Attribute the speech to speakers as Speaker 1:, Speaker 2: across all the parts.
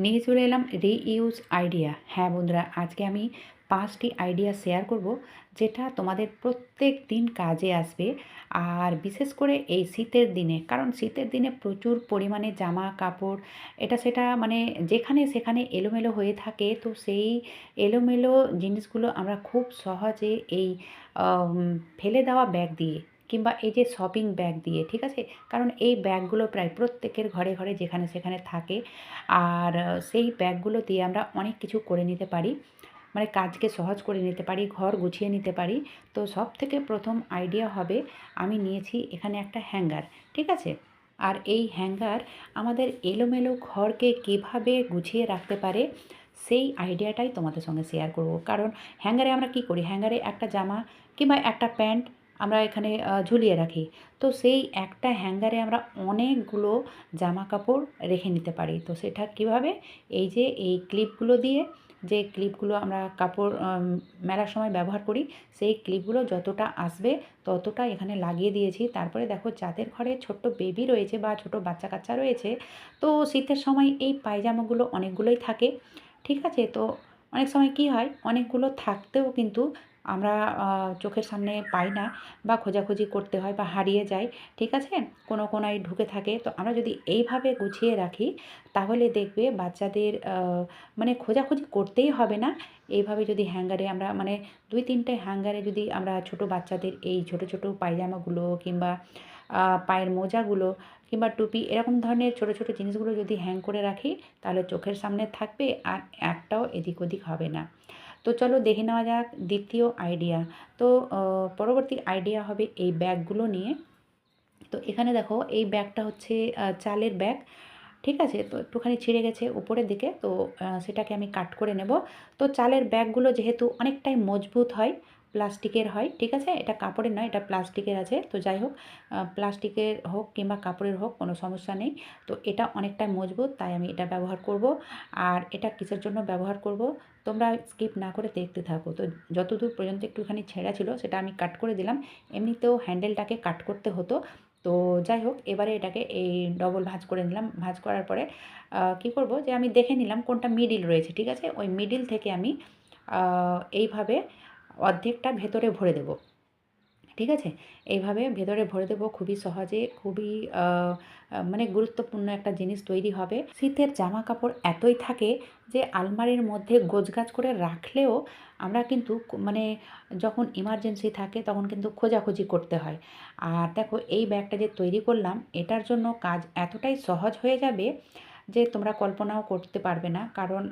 Speaker 1: নিয়ে চলে এলাম রিইউজ আইডিয়া। হ্যাঁ বন্ধুরা, আজকে আমি 5টি আইডিয়া শেয়ার করব যেটা তোমাদের প্রত্যেক দিন কাজে আসবে। আর বিশেষ করে এই শীতের দিনে, কারণ শীতের দিনে প্রচুর পরিমাণে জামা কাপড় এটা সেটা মানে যেখানে সেখানে এলোমেলো হয়ে থাকে। তো সেই এলোমেলো জিনিসগুলো আমরা খুব সহজে এই ফেলে দেওয়া ব্যাগ দিয়ে কিংবা এই যে শপিং ব্যাগ দিয়ে, ঠিক আছে? কারণ এই ব্যাগগুলো প্রায় প্রত্যেকের ঘরে ঘরে যেখানে সেখানে থাকে। আর সেই ব্যাগগুলো দিয়ে আমরা অনেক কিছু করে নিতে পারি, মানে কাজকে সহজ করে নিতে পারি, ঘর গুছিয়ে নিতে পারি। তো সবথেকে প্রথম আইডিয়া হবে, আমি নিয়েছি এখানে একটা হ্যাঙ্গার, ঠিক আছে? আর এই হ্যাঙ্গার আমাদের এলোমেলো ঘরকে কীভাবে গুছিয়ে রাখতে পারে সেই আইডিয়াটাই তোমাদের সঙ্গে শেয়ার করব। কারণ হ্যাঙ্গারে আমরা কী করি, হ্যাঙ্গারে একটা জামা কিংবা একটা প্যান্ট আমরা এখানে ঝুলিয়ে রাখি। তো সেই একটা হ্যাঙ্গারে আমরা অনেকগুলো জামা কাপড় রেখে নিতে পারি। তো সেটা কীভাবে, এই যে এই ক্লিপগুলো দিয়ে, যে ক্লিপগুলো আমরা কাপড় মেলার সময় ব্যবহার করি, সেই ক্লিপগুলো যতটা আসবে ততটা এখানে লাগিয়ে দিয়েছি। তারপরে দেখো, যাদের ঘরে ছোট্ট বেবি রয়েছে বা ছোট বাচ্চা কাচ্চা রয়েছে, তো শীতের সময় এই পায়জামাগুলো অনেকগুলোই থাকে, ঠিক আছে? তো অনেক সময় কি হয়, অনেকগুলো থাকতেও কিন্তু আমরা চোখের সামনে পাই না, বা খোঁজাখুঁজি করতে হয় বা হারিয়ে যায়, ঠিক আছে? কোনো কোনায় ঢুকে থাকে। তো আমরা যদি এইভাবে গুছিয়ে রাখি, তাহলে দেখবে বাচ্চাদের মানে খোঁজাখুঁজি করতেই হবে না। এইভাবে যদি হ্যাঙ্গারে আমরা মানে 2-3টে হ্যাঙ্গারে যদি আমরা ছোট বাচ্চাদের এই ছোট ছোট পায়জামাগুলো কিংবা পায়ের মোজাগুলো কিংবা টুপি, এরকম ধরনের ছোট ছোট জিনিসগুলো যদি হ্যাং করে রাখি, তাহলে চোখের সামনে থাকবে আর একটাও এদিক ওদিক হবে না। তো চলো দেখে নেওয়া যাক দ্বিতীয় আইডিয়া। তো পরবর্তী আইডিয়া হবে এই ব্যাগগুলো নিয়ে। তো এখানে দেখো, এই ব্যাগটা হচ্ছে চালের ব্যাগ, ঠিক আছে? তো একটুখানি ছিঁড়ে গেছে উপরের দিকে, তো সেটাকে আমি কাট করে নেব। তো চালের ব্যাগগুলো যেহেতু অনেকটাই মজবুত হয়, প্লাস্টিকের হয়, ঠিক আছে? এটা কাপড়ের নয়, এটা প্লাস্টিকের আছে। তো যাই হোক, প্লাস্টিকের হোক কিংবা কাপড়ের হোক, কোনো সমস্যা নেই। তো এটা অনেকটাই মজবুত, তাই আমি এটা ব্যবহার করব। আর এটা কিসের জন্য ব্যবহার করব, তোমরা স্কিপ না করে দেখতে থাকো। তো যতদূর পর্যন্ত একটুখানি ছেঁড়া ছিল সেটা আমি কাট করে দিলাম। এমনিতেও হ্যান্ডেলটাকে কাট করতে হতো। তো যাই হোক, এবারে এটাকে এই ডবল ভাঁজ করে নিলাম। ভাঁজ করার পরে কী করব, যে আমি দেখে নিলাম কোনটা মিডিল রয়েছে, ঠিক আছে? ওই মিডিল থেকে আমি এইভাবে অর্ধেকটা ভেতরে ভরে দেব, ঠিক আছে? এইভাবে ভেতরে ভরে দেবো খুবই সহজে, খুবই মানে গুরুত্বপূর্ণ একটা জিনিস তৈরি হবে। শীতের জামা কাপড় এতই থাকে যে আলমারির মধ্যে গোছগাছ করে রাখলেও আমরা কিন্তু মানে যখন ইমার্জেন্সি থাকে তখন কিন্তু খোঁজাখুঁজি করতে হয়। আর দেখো, এই ব্যাগটা যে তৈরি করলাম, এটার জন্য কাজ এতটাই সহজ হয়ে যাবে যে তোমরা কল্পনাও করতে পারবে না। কারণ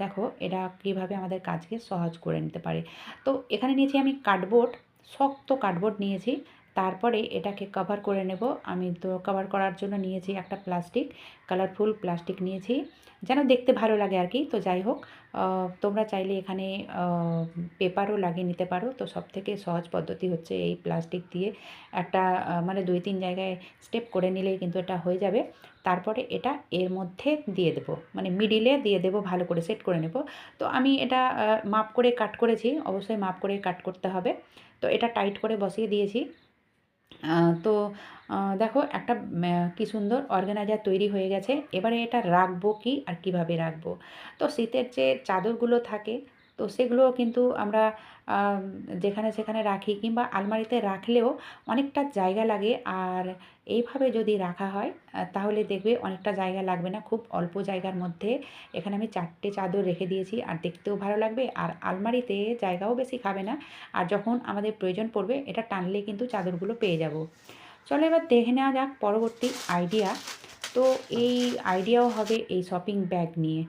Speaker 1: দেখো, এটা কীভাবে আমাদের কাজকে সহজ করে নিতে পারে। তো এখানে নিয়েছি আমি কার্ডবোর্ড, শক্ত কার্ডবোর্ড নিয়েছি। তারপরে এটাকে কভার করে নেব। আমি তো কভার করার জন্য নিয়েছি একটা প্লাস্টিক, কালারফুল প্লাস্টিক নিয়েছি, যেন দেখতে ভালো লাগে আর কি। তো যাই হোক, তোমরা চাইলে এখানে পেপারও লাগিয়ে নিতে পারো। তো সবথেকে সহজ পদ্ধতি হচ্ছে এই প্লাস্টিক দিয়ে একটা মানে 2-3 জায়গায় স্টেপ করে নিলেই কিন্তু এটা হয়ে যাবে। তারপরে এটা এর মধ্যে দিয়ে দেবো, মানে মিডিলে দিয়ে দেবো, ভালো করে সেট করে নেব। তো আমি এটা মাপ করে কাট করেছি, অবশ্যই মাপ করে কাট করতে হবে। তো এটা টাইট করে বসিয়ে দিয়েছি। তো দেখো, একটা কি সুন্দর অর্গানাইজার তৈরি হয়ে গেছে। এবারে এটা রাখবো কি আর কিভাবে রাখবো। তো শীতের যে চাদরগুলো থাকে, তো সেগুলোও কিন্তু আমরা আম যেখানে সেখানে রাখি কিংবা আলমারিতে রাখলেও অনেকটা জায়গা লাগে। আর এইভাবে যদি রাখা হয় তাহলে দেখবে অনেকটা জায়গা লাগবে না। খুব অল্প জায়গার মধ্যে এখানে আমি 4টে চাদর রেখে দিয়েছি, আর দেখতেও ভালো লাগবে, আর আলমারিতে জায়গাও বেশি খাবে না। আর যখন আমাদের প্রয়োজন পড়বে, এটা টানলেই কিন্তু চাদরগুলো পেয়ে যাব। চলো এবার দেখে নেওয়া যাক পরবর্তী আইডিয়া। তো এই আইডিয়াও হবে এই শপিং ব্যাগ নিয়ে।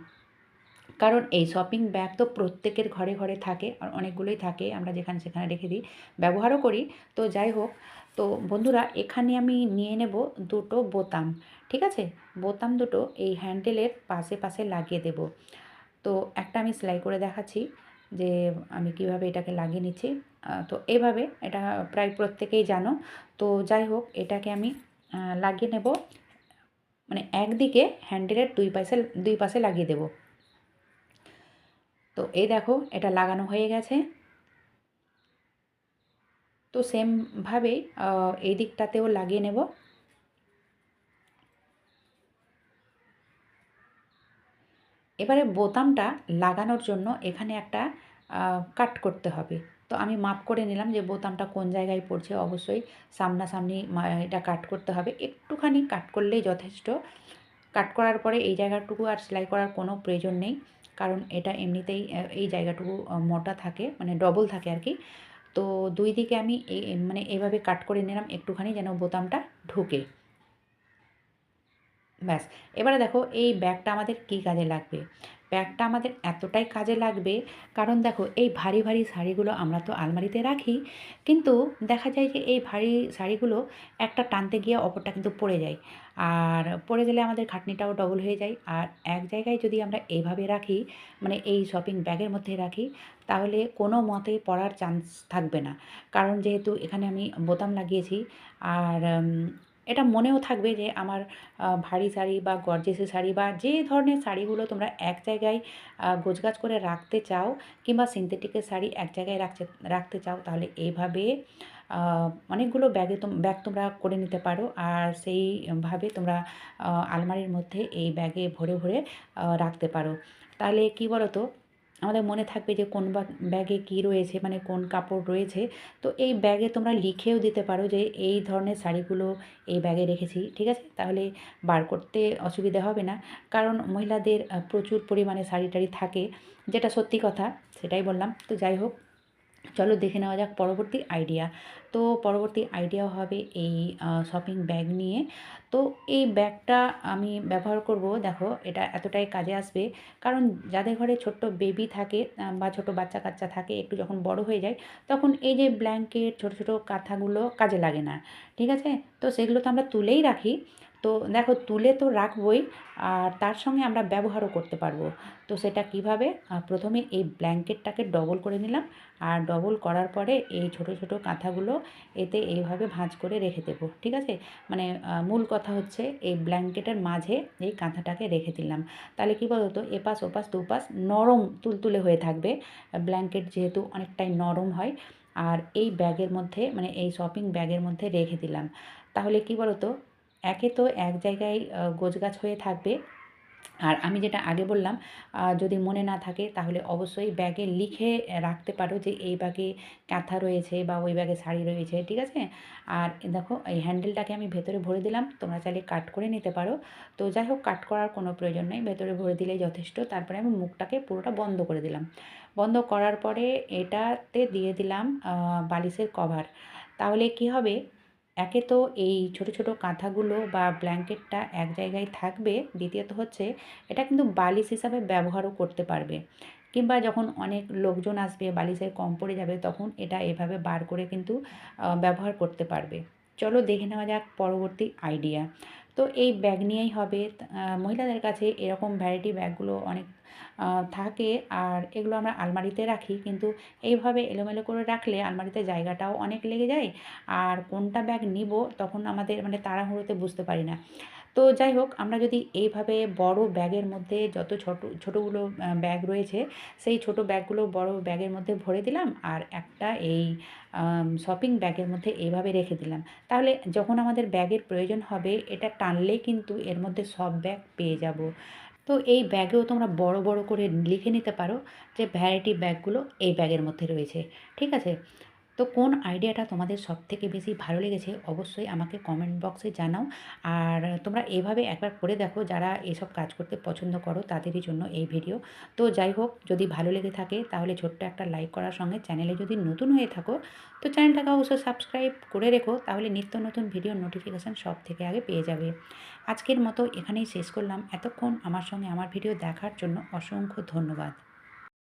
Speaker 1: কারণ এই শপিং ব্যাগ তো প্রত্যেকের ঘরে ঘরে থাকে, আর অনেকগুলোই থাকে, আমরা যেখানে সেখানে রেখে দিই, ব্যবহারও করি। তো যাই হোক, তো বন্ধুরা, এখানে আমি নিয়ে নেব দুটো বোতাম, ঠিক আছে? বোতাম দুটো এই হ্যান্ডেলের পাশে পাশে লাগিয়ে দেব। তো একটা আমি সেলাই করে দেখাচ্ছি যে আমি কিভাবে এটাকে লাগিয়ে নিচ্ছি। তো এইভাবে এটা প্রায় প্রত্যেকেই জানো। তো যাই হোক, এটাকে আমি লাগিয়ে নেব, মানে একদিকে হ্যান্ডেলের দুই পাশে লাগিয়ে দেব। তো এই দেখো, এটা লাগানো হয়ে গেছে। তো সেমভাবেই এই দিকটাতেও লাগিয়ে নেব। এবারে বোতামটা লাগানোর জন্য এখানে একটা কাট করতে হবে। তো আমি মাপ করে নিলাম যে বোতামটা কোন জায়গায় পড়ছে, অবশ্যই সামনাসামনি এটা কাট করতে হবে। একটুখানি কাট করলেই যথেষ্ট। কাট করার পরে এই জায়গাটুকু আর সেলাই করার কোনো প্রয়োজন নেই, কারণ এটা এমনিতেই এই জায়গাটুকু মোটা থাকে, মানে ডবল থাকে আর কি। তো দুই দিকে আমি মানে এভাবে কাট করে নিলাম একটুখানি, যেন বোতামটা ঢুকে। ব্যাস। এবারে দেখো এই ব্যাগটা আমাদের কী কাজে লাগবে। ব্যাগটা আমাদের এতটাই কাজে লাগবে, কারণ দেখো এই ভারী ভারী শাড়িগুলো আমরা তো আলমারিতে রাখি, কিন্তু দেখা যায় যে এই ভারী শাড়িগুলো একটা টানতে গিয়ে অপরটা কিন্তু পড়ে যায়। আর পড়ে গেলে আমাদের খাটনিটাও ডবল হয়ে যায়। আর এক জায়গায় যদি আমরা এইভাবে রাখি, মানে এই শপিং ব্যাগের মধ্যে রাখি, তাহলে কোনো মতেই পড়ার চান্স থাকবে না। কারণ যেহেতু এখানে আমি বোতাম লাগিয়েছি, আর এটা মনেও থাকবে যে আমার ভারী শাড়ি বা গর্জিয়াসি শাড়ি বা যে ধরনের শাড়িগুলো তোমরা এক জায়গায় গোছগাছ করে রাখতে চাও, কিংবা সিনথেটিকের শাড়ি এক জায়গায় রাখতে চাও, তাহলে এইভাবে অনেকগুলো ব্যাগ তোমরা করে নিতে পারো। আর সেইভাবে তোমরা আলমারির মধ্যে এই ব্যাগে ভরে ভরে রাখতে পারো। তাহলে কী বলো তো, আমাদের মনে থাকবে যে কোন ব্যাগে কী রয়েছে, মানে কোন কাপড় রয়েছে। তো এই ব্যাগে তোমরা লিখেও দিতে পারো যে এই ধরনের শাড়িগুলো এই ব্যাগে রেখেছি, ঠিক আছে? তাহলে বার করতে অসুবিধা হবে না। কারণ মহিলাদের প্রচুর পরিমাণে শাড়ি টাড়ি থাকে, যেটা সত্যি কথা, সেটাই বললাম। তো যাই হোক, চলো দেখে নেওয়া যাক পরবর্তী আইডিয়া। তো পরবর্তী আইডিয়া হবে এই শপিং ব্যাগ নিয়ে। তো এই ব্যাগটা আমি ব্যবহার করব, দেখো এটা এতটাই কাজে আসবে, কারণ যাদের ঘরে ছোট্ট বেবি থাকে বা ছোট বাচ্চা কাচ্চা থাকে, একটু যখন বড় হয়ে যায়, তখন এই যে ব্ল্যাঙ্কেট, ছোট ছোট কাঁথাগুলো কাজে লাগে না, ঠিক আছে? তো সেগুলো তো আমরা তুলেই রাখি। তো দেখো, তুলে তো রাখবই, আর তার সঙ্গে আমরা ব্যবহারও করতে পারবো। তো সেটা কিভাবে? প্রথমে এই ব্ল্যাঙ্কেটটাকে ডবল করে নিলাম, আর ডবল করার পরে এই ছোট ছোট কাঁথাগুলো এতে এইভাবে ভাঁজ করে রেখে দেবো, ঠিক আছে? মানে মূল কথা হচ্ছে এই ব্ল্যাঙ্কেটের মাঝে এই কাঁথাটাকে রেখে দিলাম। তাহলে কী বলো তো, এপাশ ওপাশ দুপাশ নরম তুলতুলে হয়ে থাকবে। ব্ল্যাঙ্কেট যেহেতু অনেকটাই নরম হয়। আর এই ব্যাগের মধ্যে, মানে এই শপিং ব্যাগের মধ্যে রেখে দিলাম। তাহলে কী বলো তো, একে তো এক জায়গায় গোছগাছ হয়ে থাকবে। আর আমি যেটা আগে বললাম, যদি মনে না থাকে তাহলে অবশ্যই ব্যাগে লিখে রাখতে পারো যে এই ব্যাগে কাঁথা রয়েছে বা ওই ব্যাগে শাড়ি রয়েছে, ঠিক আছে? আর দেখো এই হ্যান্ডেলটাকে আমি ভেতরে ভরে দিলাম, তোমরা চাইলে কাট করে নিতে পারো। তো যাই হোক, কাট করার কোনো প্রয়োজন নেই, ভেতরে ভরে দিলেই যথেষ্ট। তারপরে আমি মুখটাকে পুরোটা বন্ধ করে দিলাম। বন্ধ করার পরে এটাতে দিয়ে দিলাম বালিশের কভার। তাহলে কী হবে, একে তো এই ছোট ছোট কাঁথাগুলো বা ব্ল্যাঙ্কেটটা এক জায়গায় থাকবে, দ্বিতীয়ত হচ্ছে এটা কিন্তু বালিশ হিসাবে ব্যবহারও করতে পারবে। কিংবা যখন অনেক লোকজন আসবে, বালিশের কম পড়ে যাবে, তখন এটা এভাবে বার করে কিন্তু ব্যবহার করতে পারবে। চলো দেখে নেওয়া যাক পরবর্তী আইডিয়া। তো এই ব্যাগ নিয়েই হবে। মহিলাদের কাছে এরকম ভ্যারাইটি ব্যাগগুলো অনেক থাকে, আর এগুলো আমরা আলমারিতে রাখি, কিন্তু এইভাবে এলোমেলো করে রাখলে আলমারিতে জায়গাটাও অনেক লেগে যায়। আর কোনটা ব্যাগ নিব তখন আমাদের মানে তাড়াহুড়োতে বুঝতে পারি না। তো যাই হোক, আমরা যদি এইভাবে বড় ব্যাগের মধ্যে যত ছোটোগুলো ব্যাগ রয়েছে, সেই ছোট ব্যাগগুলো বড় ব্যাগের মধ্যে ভরে দিলাম, আর একটা এই শপিং ব্যাগের মধ্যে এইভাবে রেখে দিলাম। তাহলে যখন আমাদের ব্যাগের প্রয়োজন হবে, এটা টানলেই কিন্তু এর মধ্যে সব ব্যাগ পেয়ে যাব। তো এই ব্যাগেও তোমরা বড় বড় করে লিখে নিতে পারো যে ভ্যারাইটি ব্যাগগুলো এই ব্যাগের মধ্যে রয়েছে, ঠিক আছে? তো কোন আইডিয়াটা তোমাদের সবথেকে বেশি ভালো লেগেছে অবশ্যই আমাকে কমেন্ট বক্সে জানাও। আর তোমরা এভাবে একবার করে দেখো, যারা এসব কাজ করতে পছন্দ করো তাদেরই জন্য এই ভিডিও। তো যাই হোক, যদি ভালো লেগে থাকে তাহলে ছোট্ট একটা লাইক করার সঙ্গে চ্যানেলে যদি নতুন হয়ে থাকো, তো চ্যানেলটাকে অবশ্যই সাবস্ক্রাইব করে রেখো, তাহলে নিত্য নতুন ভিডিও নোটিফিকেশান সব থেকে আগে পেয়ে যাবে। আজকের মতো এখানেই শেষ করলাম। এতক্ষণ আমার সঙ্গে আমার ভিডিও দেখার জন্য অসংখ্য ধন্যবাদ।